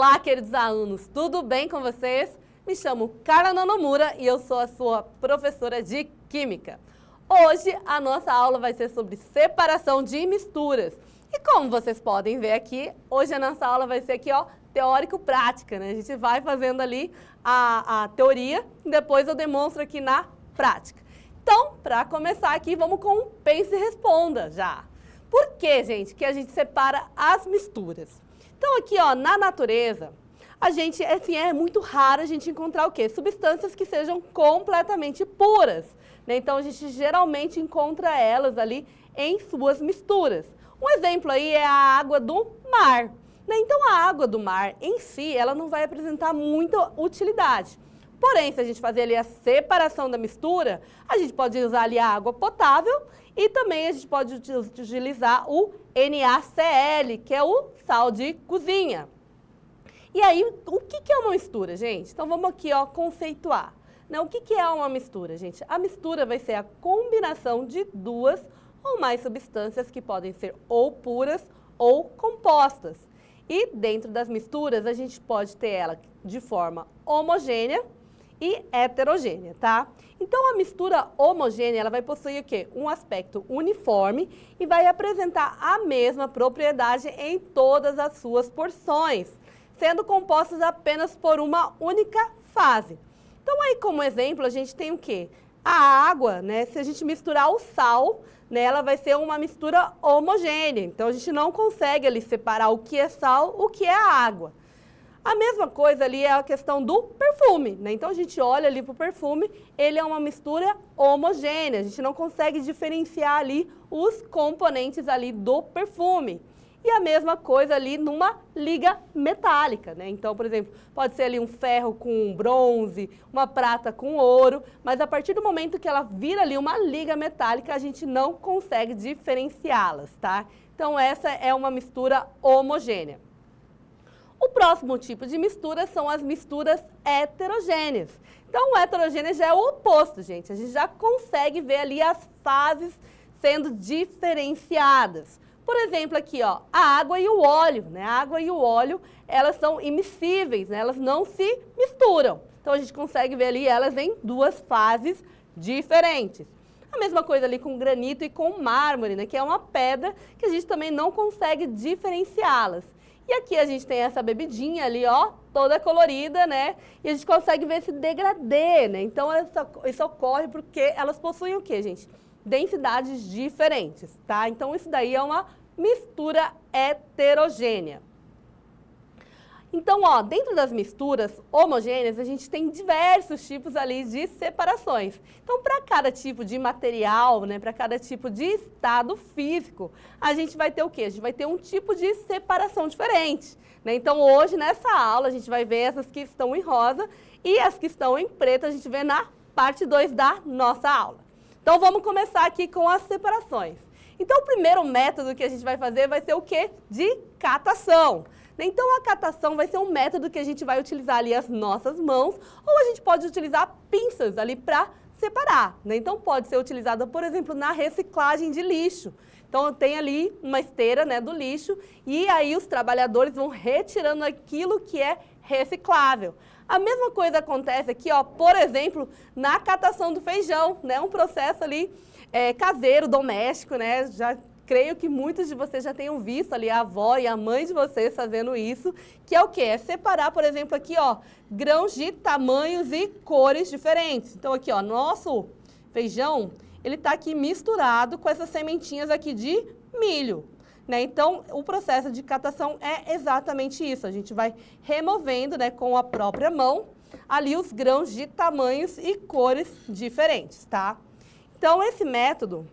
Olá, queridos alunos, tudo bem com vocês? Me chamo Carla Nonomura e eu sou a sua professora de Química. Hoje a nossa aula vai ser sobre separação de misturas. E como vocês podem ver aqui, hoje a nossa aula vai ser aqui, ó, teórico-prática, né? A gente vai fazendo ali a teoria e depois eu demonstro aqui na prática. Então, para começar aqui, vamos com um pense e responda já. Por que, gente, que a gente separa as misturas? Então, aqui, ó, na natureza, a gente, assim, é muito raro a gente encontrar o quê? Substâncias que sejam completamente puras, né? Então, a gente geralmente encontra elas ali em suas misturas. Um exemplo aí é a água do mar, né? Então, a água do mar em si, ela não vai apresentar muita utilidade. Porém, se a gente fazer ali a separação da mistura, a gente pode usar ali a água potável e também a gente pode utilizar o NaCl, que é o sal de cozinha. E aí, o que é uma mistura, gente? Então, vamos aqui, ó, conceituar. O que é uma mistura, gente? A mistura vai ser a combinação de duas ou mais substâncias que podem ser ou puras ou compostas. E dentro das misturas, a gente pode ter ela de forma homogênea e heterogênea, tá? Então, a mistura homogênea, ela vai possuir o quê? Um aspecto uniforme e vai apresentar a mesma propriedade em todas as suas porções, sendo compostas apenas por uma única fase. Então, aí, como exemplo, a gente tem o quê? A água, né? Se a gente misturar o sal, né, ela vai ser uma mistura homogênea. Então, a gente não consegue ali separar o que é sal, o que é a água. A mesma coisa ali é a questão do perfume, né? Então, a gente olha ali para o perfume, ele é uma mistura homogênea, a gente não consegue diferenciar ali os componentes ali do perfume. E a mesma coisa ali numa liga metálica, né? Então, por exemplo, pode ser ali um ferro com bronze, uma prata com ouro, mas a partir do momento que ela vira ali uma liga metálica, a gente não consegue diferenciá-las, tá? Então, essa é uma mistura homogênea. O próximo tipo de mistura são as misturas heterogêneas. Então, o heterogêneo já é o oposto, gente. A gente já consegue ver ali as fases sendo diferenciadas. Por exemplo, aqui, ó, a água e o óleo, né? A água e o óleo, elas são immiscíveis, né? Elas não se misturam. Então, a gente consegue ver ali elas em duas fases diferentes. A mesma coisa ali com granito e com mármore, né? Que é uma pedra que a gente também não consegue diferenciá-las. E aqui a gente tem essa bebidinha ali, ó, toda colorida, né? E a gente consegue ver esse degradê, né? Então, isso ocorre porque elas possuem o quê, gente? Densidades diferentes, tá? Então, isso daí é uma mistura heterogênea. Então, ó, dentro das misturas homogêneas, a gente tem diversos tipos ali de separações. Então, para cada tipo de material, né, para cada tipo de estado físico, a gente vai ter o quê? A gente vai ter um tipo de separação diferente, né? Então, hoje, nessa aula, a gente vai ver essas que estão em rosa e as que estão em preto, a gente vê na parte 2 da nossa aula. Então, vamos começar aqui com as separações. Então, o primeiro método que a gente vai fazer vai ser o quê? De catação. Então, a catação vai ser um método que a gente vai utilizar ali as nossas mãos ou a gente pode utilizar pinças ali para separar, né? Então, pode ser utilizada, por exemplo, na reciclagem de lixo. Então, tem ali uma esteira, né, do lixo e aí os trabalhadores vão retirando aquilo que é reciclável. A mesma coisa acontece aqui, ó, por exemplo, na catação do feijão, né? Um processo ali caseiro, doméstico, né? Já creio que muitos de vocês já tenham visto ali a avó e a mãe de vocês fazendo isso, que é o quê? É separar, por exemplo, aqui, ó, grãos de tamanhos e cores diferentes. Então, aqui, ó, nosso feijão, ele tá aqui misturado com essas sementinhas aqui de milho, né? Então, o processo de catação é exatamente isso. A gente vai removendo, né, com a própria mão, ali os grãos de tamanhos e cores diferentes, tá? Então, esse método,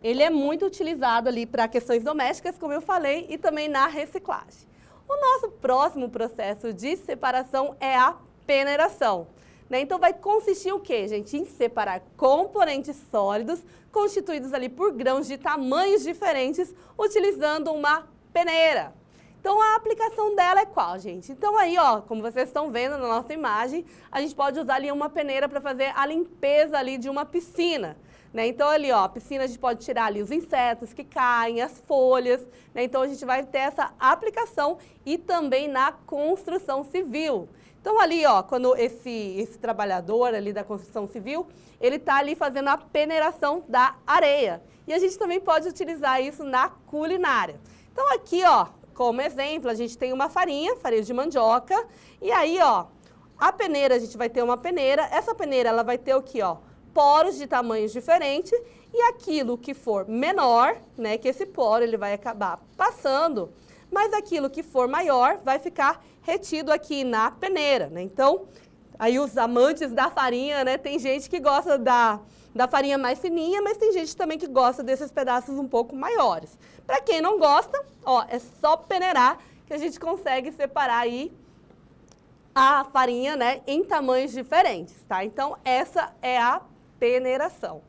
ele é muito utilizado ali para questões domésticas, como eu falei, e também na reciclagem. O nosso próximo processo de separação é a peneiração, né? Então, vai consistir o quê, gente? Em separar componentes sólidos constituídos ali por grãos de tamanhos diferentes, utilizando uma peneira. Então, a aplicação dela é qual, gente? Então, aí, ó, como vocês estão vendo na nossa imagem, a gente pode usar ali uma peneira para fazer a limpeza ali de uma piscina. né? Então, ali, ó, a piscina a gente pode tirar ali os insetos que caem, as folhas, né? Então, a gente vai ter essa aplicação e também na construção civil. Então, ali, ó, quando esse trabalhador ali da construção civil, ele está ali fazendo a peneiração da areia. E a gente também pode utilizar isso na culinária. Então, aqui, ó, como exemplo, a gente tem uma farinha de mandioca, e aí, ó, a peneira, a gente vai ter uma peneira, essa peneira, ela vai ter o quê, ó? Poros de tamanhos diferentes, e aquilo que for menor, né, que esse poro ele vai acabar passando, mas aquilo que for maior vai ficar retido aqui na peneira, né? Então, aí os amantes da farinha, né, tem gente que gosta da farinha mais fininha, mas tem gente também que gosta desses pedaços um pouco maiores. Para quem não gosta, ó, é só peneirar que a gente consegue separar aí a farinha, né, em tamanhos diferentes, tá? Então, essa é a peneiração.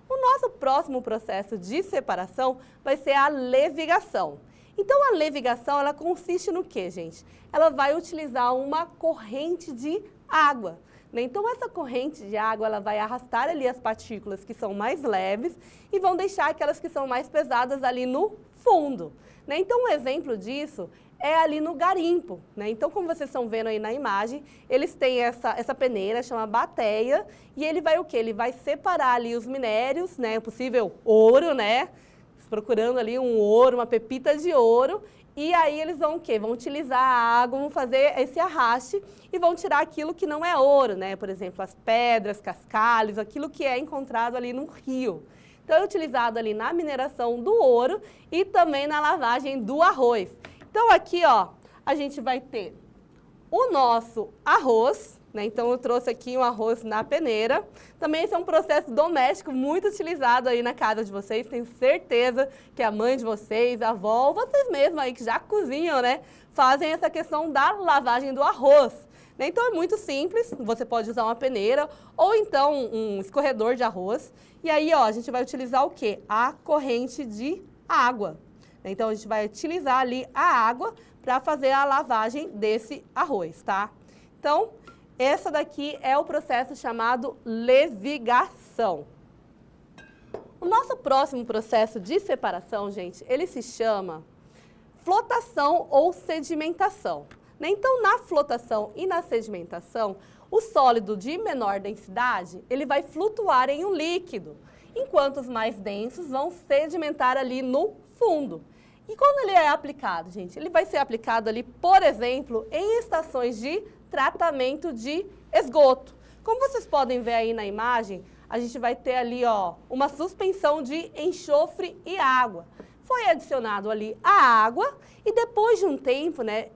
O nosso próximo processo de separação vai ser a levigação. Então, a levigação, ela consiste no quê, gente? Ela vai utilizar uma corrente de água, né? Então, essa corrente de água, ela vai arrastar ali as partículas que são mais leves e vão deixar aquelas que são mais pesadas ali no fundo, né? Então, um exemplo disso é ali no garimpo, né? Então, como vocês estão vendo aí na imagem, eles têm essa peneira, chama bateia, e ele vai o quê? Ele vai separar ali os minérios, né? O possível ouro, né? Procurando ali um ouro, uma pepita de ouro, e aí eles vão o quê? Vão utilizar a água, vão fazer esse arraste e vão tirar aquilo que não é ouro, né? Por exemplo, as pedras, cascalhos, aquilo que é encontrado ali no rio. Então, é utilizado ali na mineração do ouro e também na lavagem do arroz. Então, aqui, ó, a gente vai ter o nosso arroz, né? Então, eu trouxe aqui um arroz na peneira. Também esse é um processo doméstico muito utilizado aí na casa de vocês. Tenho certeza que a mãe de vocês, a avó, ou vocês mesmos aí que já cozinham, né? Fazem essa questão da lavagem do arroz. Né? Então, é muito simples. Você pode usar uma peneira ou então um escorredor de arroz. E aí, ó, a gente vai utilizar o quê? A corrente de água. Então, a gente vai utilizar ali a água para fazer a lavagem desse arroz, tá? Então, essa daqui é o processo chamado levigação. O nosso próximo processo de separação, gente, ele se chama flotação ou sedimentação. Né? Então, na flotação e na sedimentação, o sólido de menor densidade, ele vai flutuar em um líquido, enquanto os mais densos vão sedimentar ali no fundo. E quando ele é aplicado, gente? Ele vai ser aplicado ali, por exemplo, em estações de tratamento de esgoto. Como vocês podem ver aí na imagem, a gente vai ter ali, ó, uma suspensão de enxofre e água. Foi adicionado ali a água e depois de um tempo, né,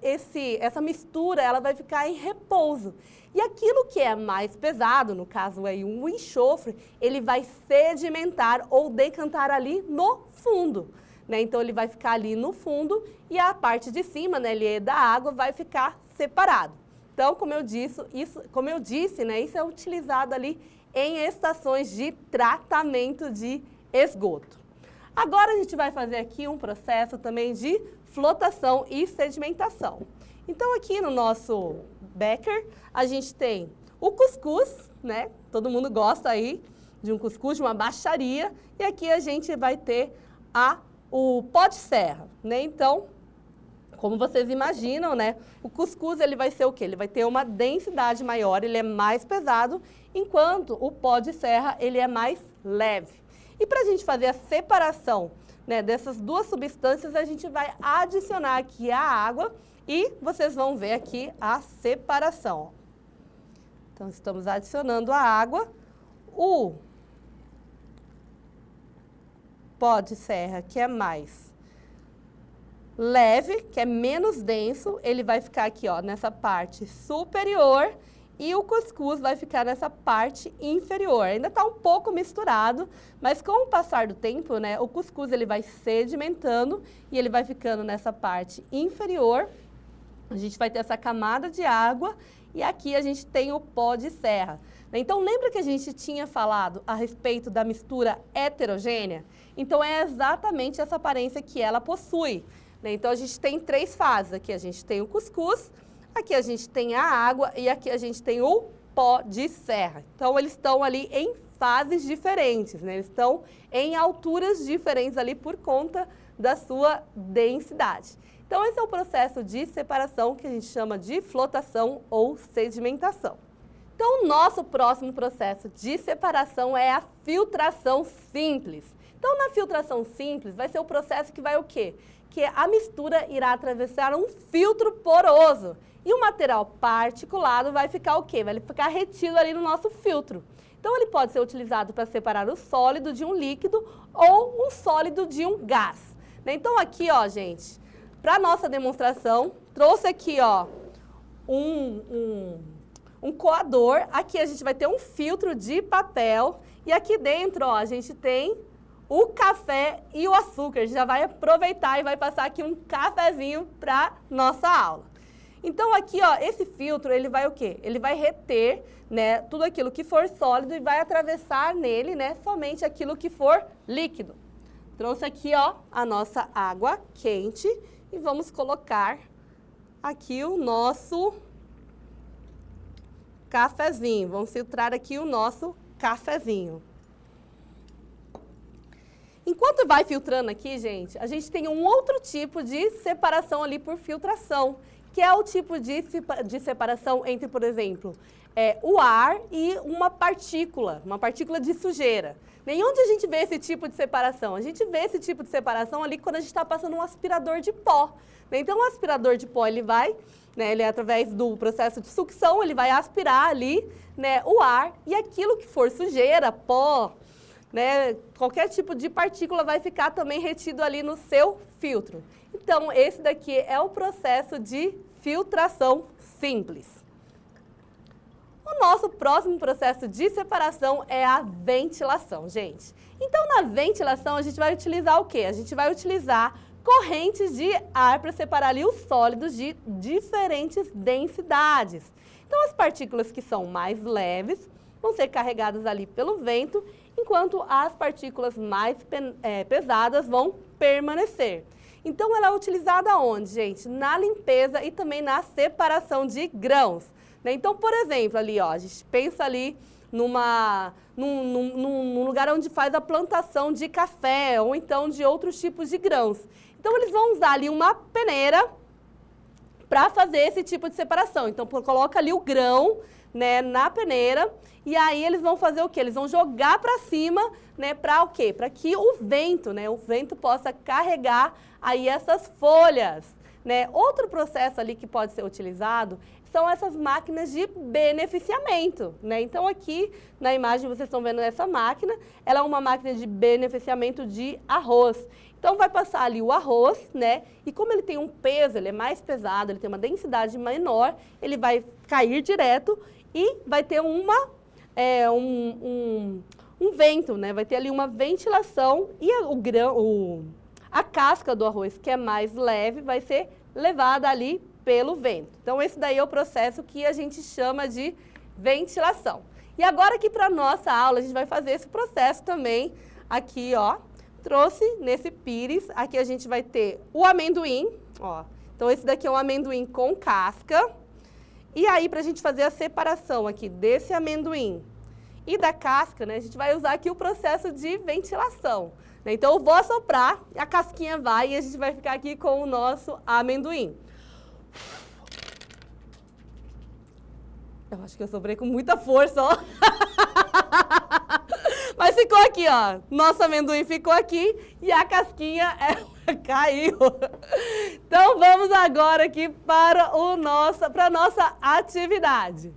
essa mistura ela vai ficar em repouso. E aquilo que é mais pesado, no caso aí o enxofre, ele vai sedimentar ou decantar ali no fundo. Né? Então, ele vai ficar ali no fundo e a parte de cima, né, ali da água, vai ficar separado. Então, como eu disse, né, isso é utilizado ali em estações de tratamento de esgoto. Agora, a gente vai fazer aqui um processo também de flotação e sedimentação. Então, aqui no nosso becker, a gente tem o cuscuz, né? Todo mundo gosta aí de um cuscuz, de uma baixaria. E aqui a gente vai ter o pó de serra, né? Então, como vocês imaginam, né? O cuscuz, ele vai ser o quê? Ele vai ter uma densidade maior, ele é mais pesado, enquanto o pó de serra, ele é mais leve. E para a gente fazer a separação, né, dessas duas substâncias, a gente vai adicionar aqui a água e vocês vão ver aqui a separação. Então, estamos adicionando a água. O pó de serra, que é mais leve, que é menos denso, ele vai ficar aqui, ó, nessa parte superior e o cuscuz vai ficar nessa parte inferior. Ainda está um pouco misturado, mas com o passar do tempo, né, o cuscuz ele vai sedimentando e ele vai ficando nessa parte inferior. A gente vai ter essa camada de água e aqui a gente tem o pó de serra. Então, lembra que a gente tinha falado a respeito da mistura heterogênea? Então, é exatamente essa aparência que ela possui. Então, a gente tem três fases. Aqui a gente tem o cuscuz, aqui a gente tem a água e aqui a gente tem o pó de serra. Então, eles estão ali em fases diferentes, né? Eles estão em alturas diferentes ali por conta da sua densidade. Então, esse é o processo de separação que a gente chama de flotação ou sedimentação. Então, o nosso próximo processo de separação é a filtração simples. Então, na filtração simples, vai ser o processo que vai o quê? Que a mistura irá atravessar um filtro poroso e o material particulado vai ficar o quê? Vai ficar retido ali no nosso filtro. Então, ele pode ser utilizado para separar o sólido de um líquido ou um sólido de um gás. Então, aqui, ó, gente, para a nossa demonstração, trouxe aqui, ó, um coador. Aqui a gente vai ter um filtro de papel e aqui dentro, ó, a gente tem o café e o açúcar. A gente já vai aproveitar e vai passar aqui um cafezinho para nossa aula. Então aqui, ó, esse filtro, ele vai o quê? Ele vai reter, né, tudo aquilo que for sólido e vai atravessar nele, né, somente aquilo que for líquido. Trouxe aqui, ó, a nossa água quente e vamos colocar aqui o nosso cafezinho. Vamos filtrar aqui o nosso cafezinho. Enquanto vai filtrando aqui, gente, a gente tem um outro tipo de separação ali por filtração, que é o tipo de separação entre, por exemplo, o ar e uma partícula de sujeira. Nem onde a gente vê esse tipo de separação? A gente vê esse tipo de separação ali quando a gente está passando um aspirador de pó. Então, o aspirador de pó, ele vai, né, ele através do processo de sucção, ele vai aspirar ali, né, o ar e aquilo que for sujeira, pó, né, qualquer tipo de partícula vai ficar também retido ali no seu filtro. Então, esse daqui é o processo de filtração simples. O nosso próximo processo de separação é a ventilação, gente. Então, na ventilação, a gente vai utilizar o quê? A gente vai utilizar correntes de ar para separar ali os sólidos de diferentes densidades. Então, as partículas que são mais leves vão ser carregadas ali pelo vento, enquanto as partículas mais pesadas vão permanecer. Então, ela é utilizada onde, gente? Na limpeza e também na separação de grãos. Né? Então, por exemplo, ali, ó, a gente pensa ali num lugar onde faz a plantação de café ou então de outros tipos de grãos. Então, eles vão usar ali uma peneira para fazer esse tipo de separação. Então, coloca ali o grão, né, na peneira e aí eles vão fazer o quê? Eles vão jogar para cima, né, para o quê? Para que o vento, né, o vento possa carregar aí essas folhas, né? Outro processo ali que pode ser utilizado são essas máquinas de beneficiamento, né? Então, aqui na imagem vocês estão vendo essa máquina, ela é uma máquina de beneficiamento de arroz. Então, vai passar ali o arroz, né? E como ele tem um peso, ele é mais pesado, ele tem uma densidade menor, ele vai cair direto e vai ter um vento, né? Vai ter ali uma ventilação e a casca do arroz, que é mais leve, vai ser levada ali pelo vento. Então, esse daí é o processo que a gente chama de ventilação. E agora aqui para a nossa aula, a gente vai fazer esse processo também aqui, ó. Trouxe nesse pires, aqui a gente vai ter o amendoim, ó. Então, esse daqui é um amendoim com casca. E aí, para a gente fazer a separação aqui desse amendoim e da casca, né, a gente vai usar aqui o processo de ventilação. Né? Então, eu vou assoprar, a casquinha vai e a gente vai ficar aqui com o nosso amendoim. Eu acho que eu soprei com muita força, ó. Mas ficou aqui, ó. Nosso amendoim ficou aqui e a casquinha, ela caiu. Então, vamos agora aqui para a nossa atividade.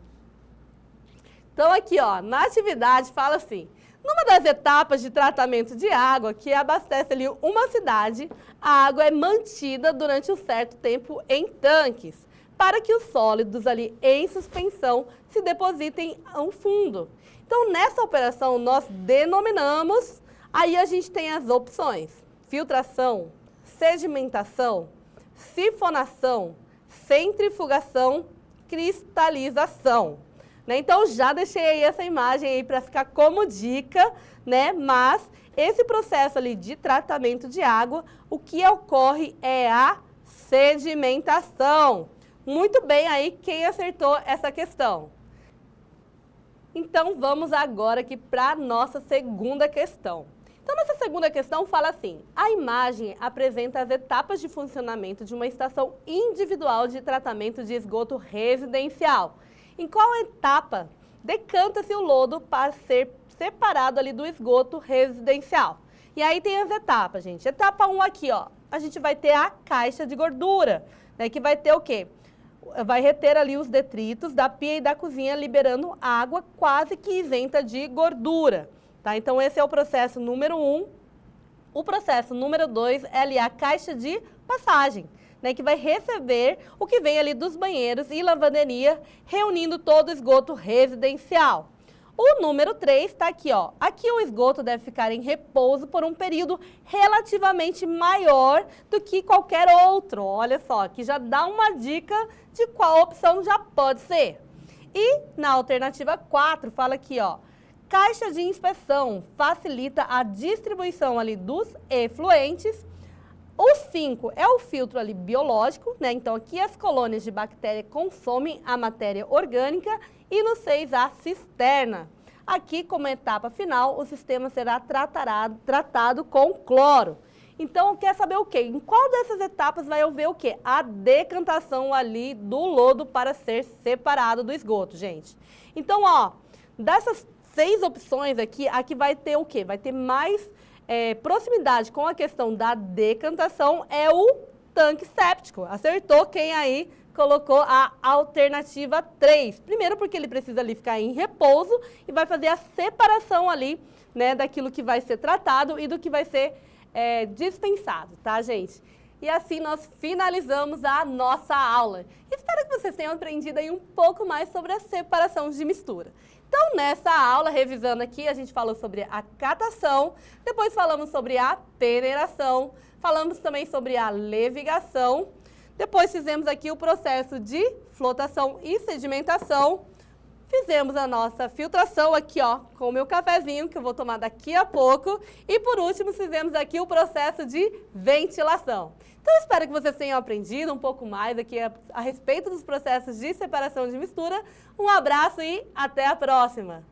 Então, aqui, ó, na atividade fala assim: numa das etapas de tratamento de água que abastece ali uma cidade, a água é mantida durante um certo tempo em tanques, para que os sólidos ali em suspensão se depositem ao fundo. Então, nessa operação, nós denominamos, aí a gente tem as opções: filtração, sedimentação, sifonação, centrifugação, cristalização. Né? Então, já deixei aí essa imagem aí para ficar como dica, né? Mas esse processo ali de tratamento de água, o que ocorre é a sedimentação. Muito bem aí quem acertou essa questão. Então, vamos agora aqui para a nossa segunda questão. Então, nossa segunda questão fala assim: a imagem apresenta as etapas de funcionamento de uma estação individual de tratamento de esgoto residencial. Em qual etapa decanta-se o lodo para ser separado ali do esgoto residencial? E aí tem as etapas, gente. Etapa 1 aqui, ó, a gente vai ter a caixa de gordura, né, que vai ter o quê? Vai reter ali os detritos da pia e da cozinha, liberando água quase que isenta de gordura. Tá? Então, esse é o processo número 1. O processo número 2 é ali a caixa de passagem, né, que vai receber o que vem ali dos banheiros e lavanderia, reunindo todo o esgoto residencial. O número 3 está aqui, ó. Aqui o esgoto deve ficar em repouso por um período relativamente maior do que qualquer outro. Olha só, aqui já dá uma dica de qual opção já pode ser. E na alternativa 4 fala aqui, ó. Caixa de inspeção facilita a distribuição ali dos efluentes. O 5 é o filtro ali biológico, né? Então aqui as colônias de bactéria consomem a matéria orgânica. E no 6 a cisterna. Aqui, como etapa final, o sistema será tratado com cloro. Então, quer saber o quê? Em qual dessas etapas vai haver o quê? A decantação ali do lodo para ser separado do esgoto, gente. Então, ó, dessas 6 opções aqui vai ter o quê? Vai ter mais proximidade com a questão da decantação, é o tanque séptico. Acertou quem aí colocou a alternativa 3. Primeiro porque ele precisa ali ficar em repouso e vai fazer a separação ali, né, daquilo que vai ser tratado e do que vai ser dispensado, tá, gente? E assim nós finalizamos a nossa aula. Espero que vocês tenham aprendido aí um pouco mais sobre a separação de mistura. Então, nessa aula, revisando aqui, a gente falou sobre a catação, depois falamos sobre a peneiração, falamos também sobre a levigação, depois fizemos aqui o processo de flotação e sedimentação, fizemos a nossa filtração aqui, ó, com o meu cafezinho, que eu vou tomar daqui a pouco, e por último fizemos aqui o processo de ventilação. Então, espero que vocês tenham aprendido um pouco mais aqui a respeito dos processos de separação de mistura. Um abraço e até a próxima!